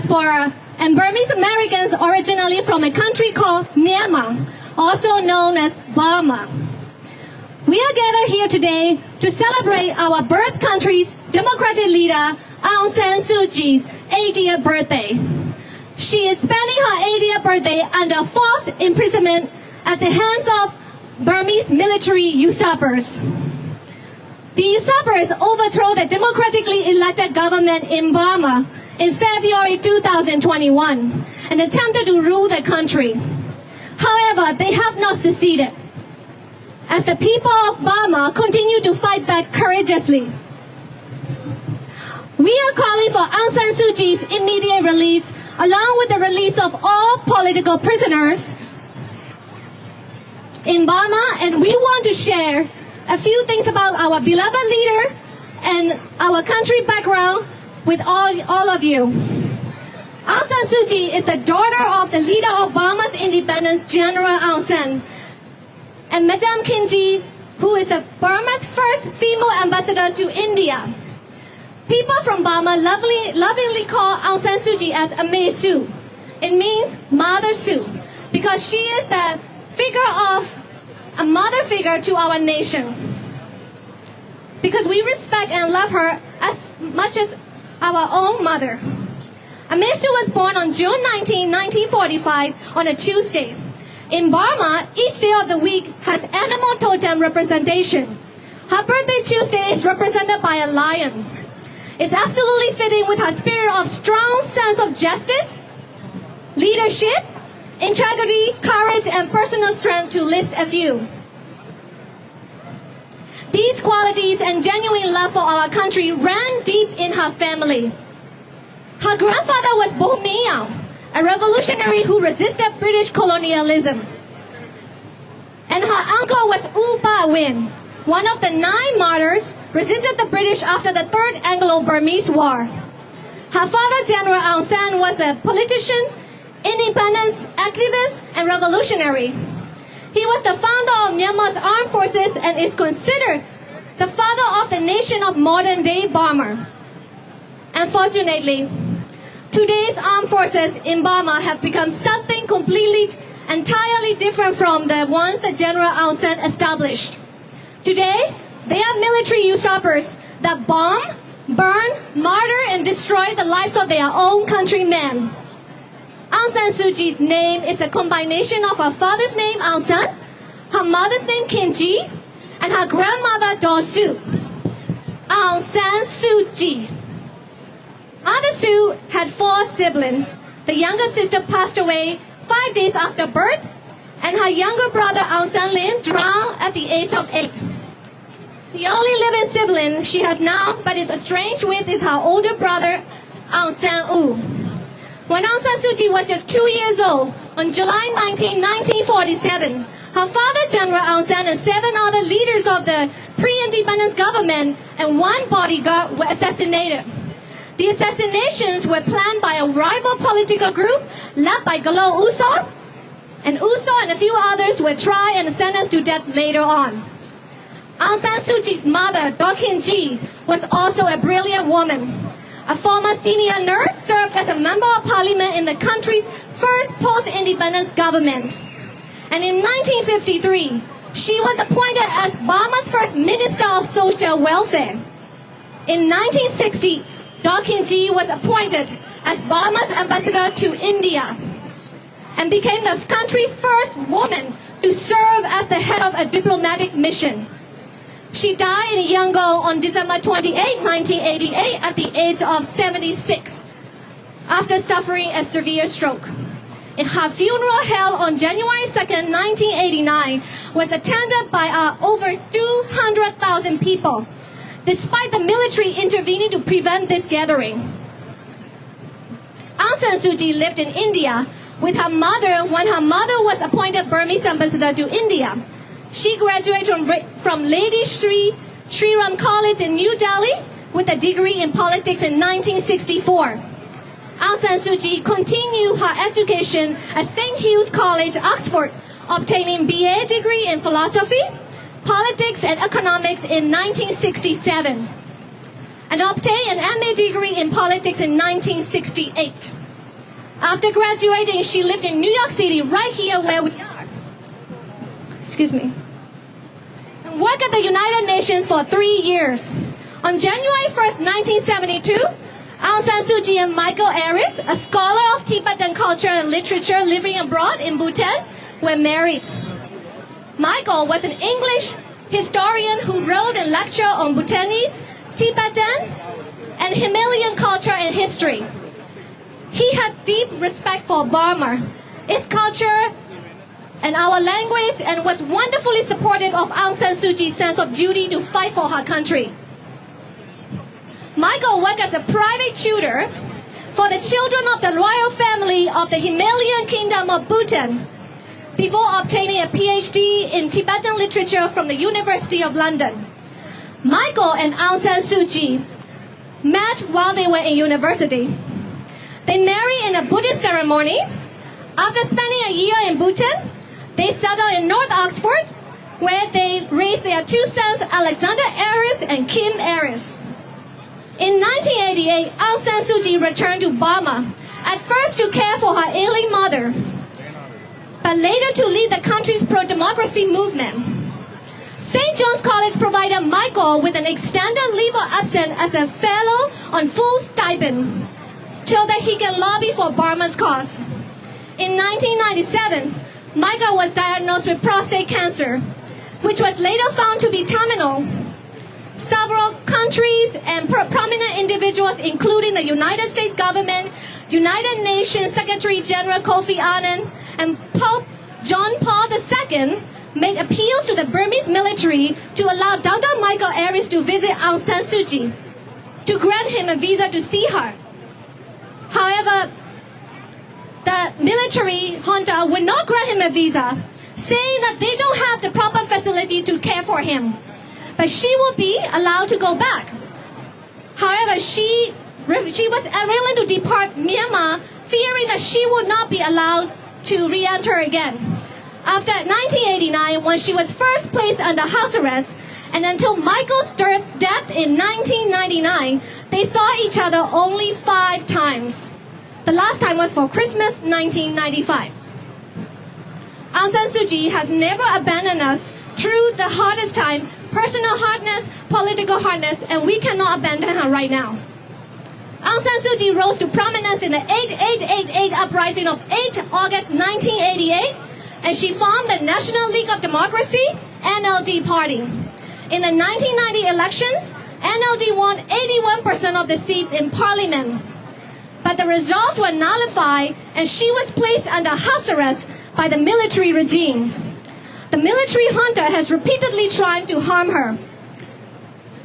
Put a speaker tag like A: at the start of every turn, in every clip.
A: diaspora and Burmese Americans originally from a country called Myanmar, also known as Burma. We are gathered here today to celebrate our birth country's democratic leader, Aung San Suu Kyi's 80th birthday. She is spending her 80th birthday under false imprisonment at the hands of Burmese military usurpers. The usurpers overthrew the democratically elected government in Burma in February 2021 and attempted to rule the country. However, they have not succeeded, as the people of Burma continue to fight back courageously. We are calling for Aung San Suu Kyi's immediate release, along with the release of all political prisoners in Burma, and we want to share a few things about our beloved leader and our country background with all of you. Aung San Suu Kyi is the daughter of the leader of Burma's independence, General Aung San, and Madame Khin Kyi, who is the Burma's first female ambassador to India. People from Burma lovingly call Aung San Suu Kyi as Ame Suu. It means Mother Suu, because she is the figure of a mother figure to our nation. Because we respect and love her as much as our own mother. Ame Suu was born on June 19, 1945 on a Tuesday. In Burma, each day of the week has animal totem representation. Her birthday Tuesday is represented by a lion. It's absolutely fitting with her spirit of strong sense of justice, leadership, integrity, courage, and personal strength, to list a few. These qualities and genuine love for our country ran deep in her family. Her grandfather was Bo Miao, a revolutionary who resisted British colonialism. And her uncle was U Ba Win, one of the 9 martyrs resisted the British after the Third Anglo-Burmese War. Her father, General Aung San, was a politician, independence activist, and revolutionary. He was the founder of Myanmar's armed forces and is considered the father of the nation of modern-day Burma. Unfortunately, today's armed forces in Burma have become something completely, entirely different from the ones that General Aung San established. Today, they are military usurpers that bomb, burn, martyr, and destroy the lives of their own countrymen. Aung San Suu Kyi's name is a combination of her father's name, Aung San, her mother's name, Khin Kyi, and her grandmother, Daw Suu. Aung San Suu Kyi. Mother Suu had 4 siblings. The younger sister passed away 5 days after birth, and her younger brother, Aung San Lin, drowned at the age of 8. The only living sibling she has now, but is estranged with, is her older brother, Aung San U. When Aung San Suu Kyi was just 2 years old, on July 19, 1947, her father, General Aung San, and 7 other leaders of the pre-independence government and 1 bodyguard were assassinated. The assassinations were planned by a rival political group led by Galo Uso, and Uso and a few others were tried and sentenced to death later on. Aung San Suu Kyi's mother, Daw Khin Kyi, was also a brilliant woman. A former senior nurse, served as a member of parliament in the country's first post-independence government. And in 1953, she was appointed as Burma's first Minister of Social Welfare. In 1960, Daw Khin Kyi was appointed as Burma's ambassador to India and became the country's first woman to serve as the head of a diplomatic mission. She died in Yangon on December 28, 1988 at the age of 76 after suffering a severe stroke. And her funeral, held on January 2, 1989, was attended by over 200,000 people, despite the military intervening to prevent this gathering. Aung San Suu Kyi lived in India with her mother when her mother was appointed Burmese ambassador to India. She graduated from Lady Sri Ram College in New Delhi with a degree in politics in 1964. Aung San Suu Kyi continued her education at St. Hugh's College, Oxford, obtaining BA degree in philosophy, politics, and economics in 1967, and obtained an MA degree in politics in 1968. After graduating, she lived in New York City, right here where we are. Excuse me. And worked at the United Nations for 3 years. On January 1st, 1972, Aung San Suu Kyi and Michael Aris, a scholar of Tibetan culture and literature living abroad in Bhutan, were married. Michael was an English historian who wrote and lectured on Bhutanese, Tibetan, and Himalayan culture and history. He had deep respect for Burma, its culture, and our language, and was wonderfully supportive of Aung San Suu Kyi's sense of duty to fight for her country. Michael worked as a private tutor for the children of the royal family of the Himalayan kingdom of Bhutan before obtaining a PhD in Tibetan literature from the University of London. Michael and Aung San Suu Kyi met while they were in university. They married in a Buddhist ceremony. After spending a year in Bhutan, they settled in North Oxford, where they raised their 2 sons, Alexander Aris and Kim Aris. In 1988, Aung San Suu Kyi returned to Burma, at first to care for her ailing mother, but later to lead the country's pro-democracy movement. St. John's College provided Michael with an extended leave of absence as a fellow on full stipend, so that he can lobby for Burma's cause. In 1997, Michael was diagnosed with prostate cancer, which was later found to be terminal. Several countries and prominent individuals, including the United States government, United Nations Secretary General Kofi Annan, and Pope John Paul II, made appeals to the Burmese military to allow Dr. Michael Aris to visit Aung San Suu Kyi, to grant him a visa to see her. However, the military junta would not grant him a visa, saying that they don't have the proper facility to care for him. But she will be allowed to go back. However, she was unwilling to depart Myanmar, fearing that she would not be allowed to re-enter again. After 1989, when she was first placed under house arrest, and until Michael's death in 1999, they saw each other only 5 times. The last time was for Christmas 1995. Aung San Suu Kyi has never abandoned us through the hardest time, personal hardness, political hardness, and we cannot abandon her right now. Aung San Suu Kyi rose to prominence in the 8888 uprising of 8 August 1988, and she formed the National League of Democracy, NLD party. In the 1990 elections, NLD won 81% of the seats in parliament. But the results were nullified, and she was placed under house arrest by the military regime. The military junta has repeatedly tried to harm her.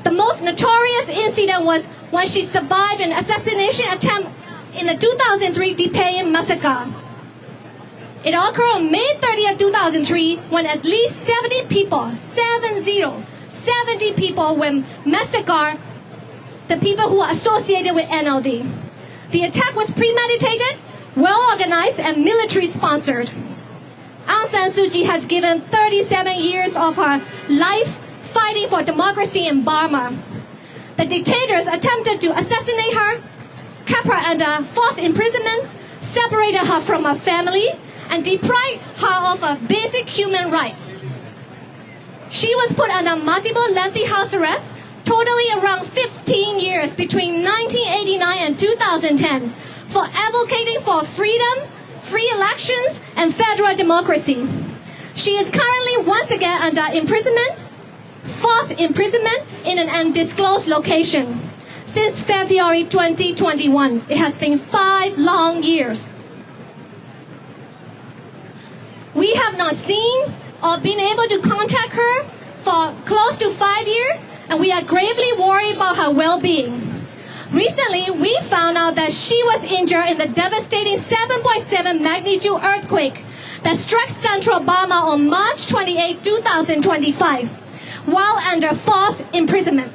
A: The most notorious incident was when she survived an assassination attempt in the 2003 Detention massacre. It occurred on May 30th, 2003, when at least 70 people were massacred, the people who are associated with NLD. The attack was premeditated, well-organized, and military-sponsored. Aung San Suu Kyi has given 37 years of her life fighting for democracy in Burma. The dictators attempted to assassinate her, kept her under false imprisonment, separated her from her family, and deprived her of her basic human rights. She was put under multiple lengthy house arrests, totaling around 15 years between 1989 and 2010, for advocating for freedom, free elections, and federal democracy. She is currently once again under imprisonment, false imprisonment, in an undisclosed location. Since February 2021, it has been 5 long years. We have not seen or been able to contact her for close to 5 years, and we are gravely worried about her well-being. Recently, we found out that she was injured in the devastating 7.7 magnitude earthquake that struck central Burma on March 28, 2025, while under false imprisonment.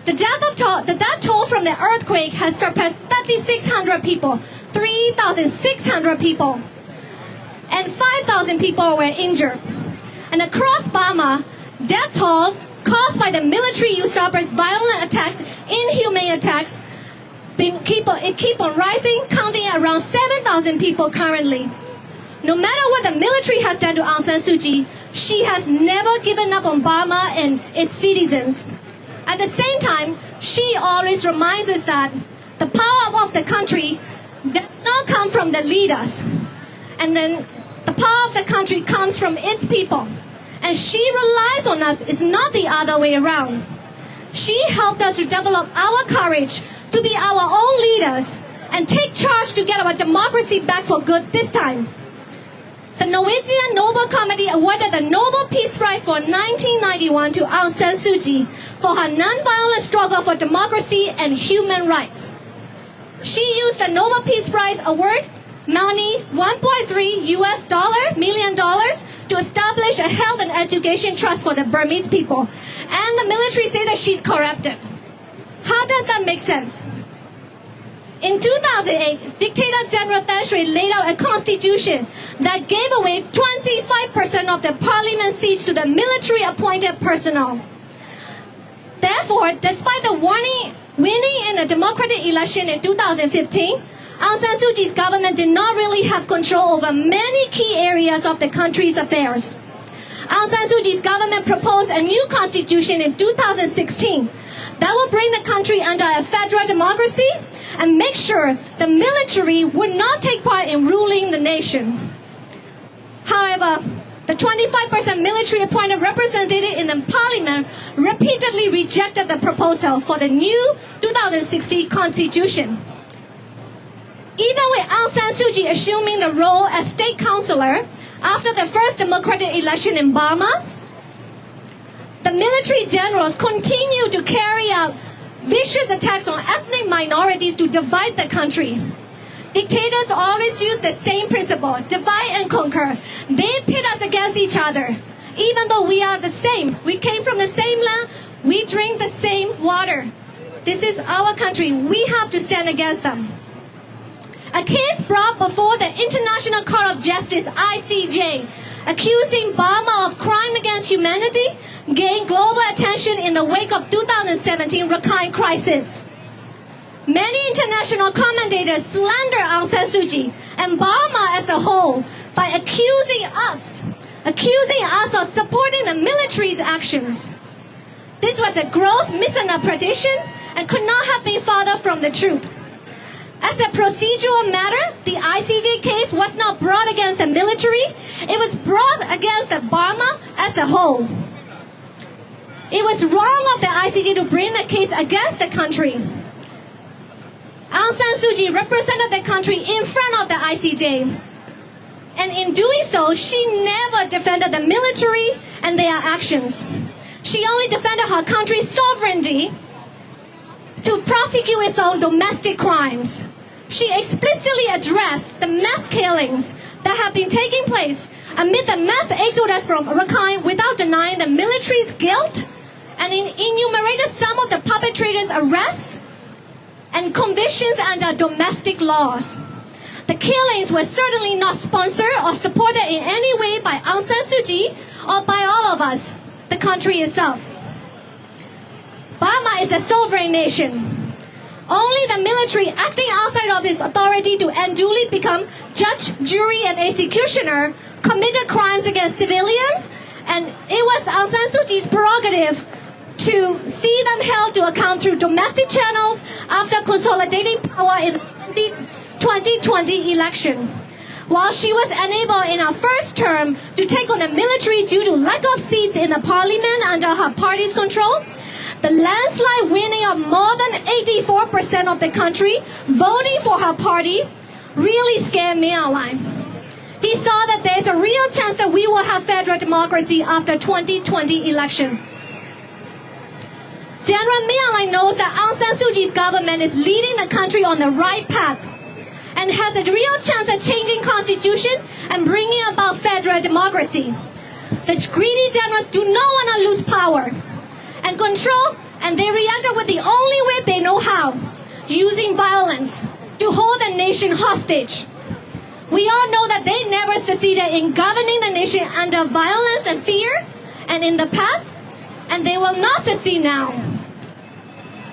A: The death toll from the earthquake has surpassed 3,600 people, 3,600 people, and 5,000 people were injured. And across Burma, death tolls caused by the military usurpers' violent attacks, inhumane attacks, keep on rising, counting around 7,000 people currently. No matter what the military has done to Aung San Suu Kyi, she has never given up on Burma and its citizens. At the same time, she always reminds us that the power of the country does not come from the leaders. And then the power of the country comes from its people. And she relies on us, it's not the other way around. She helped us to develop our courage to be our own leaders and take charge to get our democracy back for good this time. The Norwegian Nobel Committee awarded the Nobel Peace Prize for 1991 to Aung San Suu Kyi for her non-violent struggle for democracy and human rights. She used the Nobel Peace Prize award money, $1.3 million to establish a health and education trust for the Burmese people. And the military say that she's corrupted. How does that make sense? In 2008, dictator General Than Shwe laid out a constitution that gave away 25% of the parliament seats to the military-appointed personnel. Therefore, despite the winning in a democratic election in 2015, Aung San Suu Kyi's government did not really have control over many key areas of the country's affairs. Aung San Suu Kyi's government proposed a new constitution in 2016 that will bring the country under a federal democracy and make sure the military would not take part in ruling the nation. However, the 25% military appointed representative in the parliament repeatedly rejected the proposal for the new 2016 constitution. Even with Aung San Suu Kyi assuming the role as state councillor after the first democratic election in Burma, the military generals continue to carry out vicious attacks on ethnic minorities to divide the country. Dictators always use the same principle, divide and conquer. They pit us against each other. Even though we are the same, we came from the same land, we drink the same water. This is our country. We have to stand against them. A case brought before the International Court of Justice, ICJ, accusing Burma of crime against humanity, gained global attention in the wake of 2017 Rakhine crisis. Many international commentators slander Aung San Suu Kyi and Burma as a whole by accusing us of supporting the military's actions. This was a gross misinterpretation and could not have been farther from the truth. As a procedural matter, the ICJ case was not brought against the military, it was brought against the Burma as a whole. It was wrong of the ICJ to bring the case against the country. Aung San Suu Kyi represented the country in front of the ICJ. And in doing so, she never defended the military and their actions. She only defended her country's sovereignty to prosecute its own domestic crimes. She explicitly addressed the mass killings that have been taking place amid the mass exodus from Rakhine without denying the military's guilt and enumerated some of the perpetrators' arrests and convictions under domestic laws. The killings were certainly not sponsored or supported in any way by Aung San Suu Kyi or by all of us, the country itself. Burma is a sovereign nation. Only the military acting outside of its authority to unduly become judge, jury, and executioner committed crimes against civilians, and it was Aung San Suu Kyi's prerogative to see them held to account through domestic channels after consolidating power in the 2020 election. While she was unable in her first term to take on the military due to lack of seats in the parliament under her party's control, the landslide winning of more than 84% of the country voting for her party really scared Min Aung Hlaing. He saw that there's a real chance that we will have federal democracy after 2020 election. General Min Aung Hlaing knows that Aung San Suu Kyi's government is leading the country on the right path and has a real chance at changing constitution and bringing about federal democracy. The greedy generals do not want to lose power and control, and they reacted with the only way they know how, using violence to hold the nation hostage. We all know that they never succeeded in governing the nation under violence and fear, and in the past, and they will not succeed now.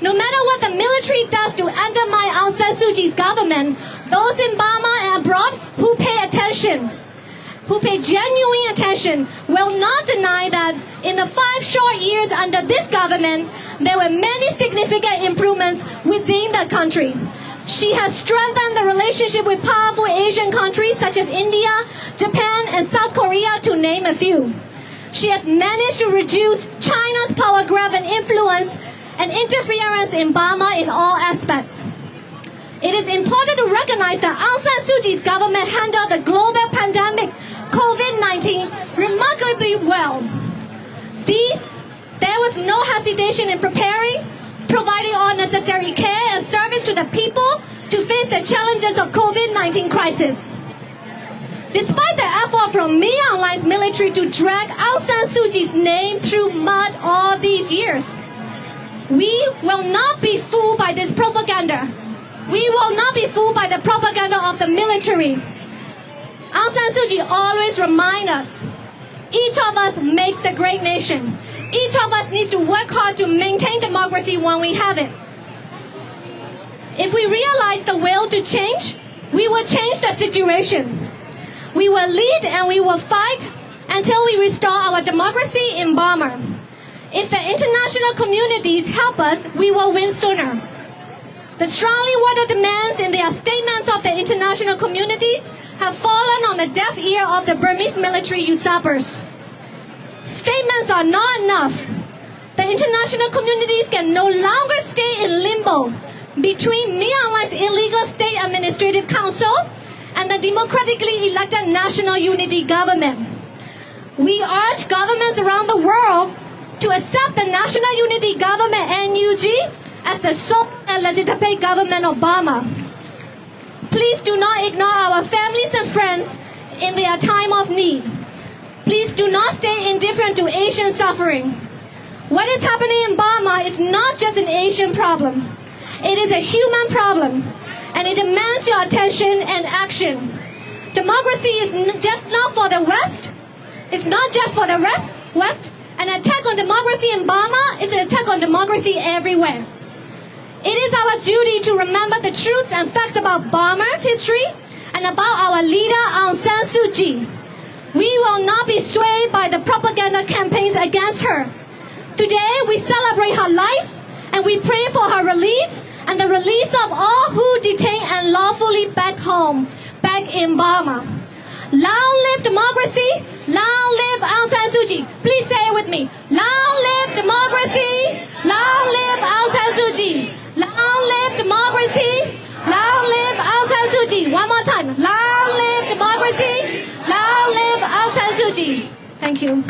A: No matter what the military does to undermine Aung San Suu Kyi's government, those in Burma and abroad who pay attention, who pay genuine attention, will not deny that in the 5 short years under this government, there were many significant improvements within the country. She has strengthened the relationship with powerful Asian countries such as India, Japan, and South Korea, to name a few. She has managed to reduce China's power grab and influence and interference in Burma in all aspects. It is important to recognize that Aung San Suu Kyi's government handled the global pandemic COVID-19 remarkably well. There was no hesitation in preparing, providing all necessary care and service to the people to face the challenges of COVID-19 crisis. Despite the effort from Myanmar Alliance military to drag Aung San Suu Kyi's name through mud all these years, we will not be fooled by this propaganda. We will not be fooled by the propaganda of the military. Aung San Suu Kyi always reminds us, each of us makes the great nation. Each of us needs to work hard to maintain democracy when we have it. If we realize the will to change, we will change the situation. We will lead and we will fight until we restore our democracy in Burma. If the international communities help us, we will win sooner. The strongly worded demands in their statements of the international communities have fallen on the deaf ear of the Burmese military usurpers. Statements are not enough. The international communities can no longer stay in limbo between Myanmar's illegal state administrative council and the democratically elected national unity government. We urge governments around the world to accept the National Unity Government NUG as the sole and legitimate government of Burma. Please do not ignore our families and friends in their time of need. Please do not stay indifferent to Asian suffering. What is happening in Burma is not just an Asian problem. It is a human problem, and it demands your attention and action. Democracy is just not for the West. It's not just for the West. An attack on democracy in Burma is an attack on democracy everywhere. It is our duty to remember the truths and facts about Burma's history and about our leader Aung San Suu Kyi. We will not be swayed by the propaganda campaigns against her. Today we celebrate her life and we pray for her release and the release of all who detained and lawfully back home, back in Burma. Long live democracy, long live Aung San Suu Kyi. Please say it with me. Long live democracy, long live Aung San Suu Kyi. Long live democracy, long live Aung San Suu Kyi. One more time. Long live democracy, long live Aung San Suu Kyi. Thank you.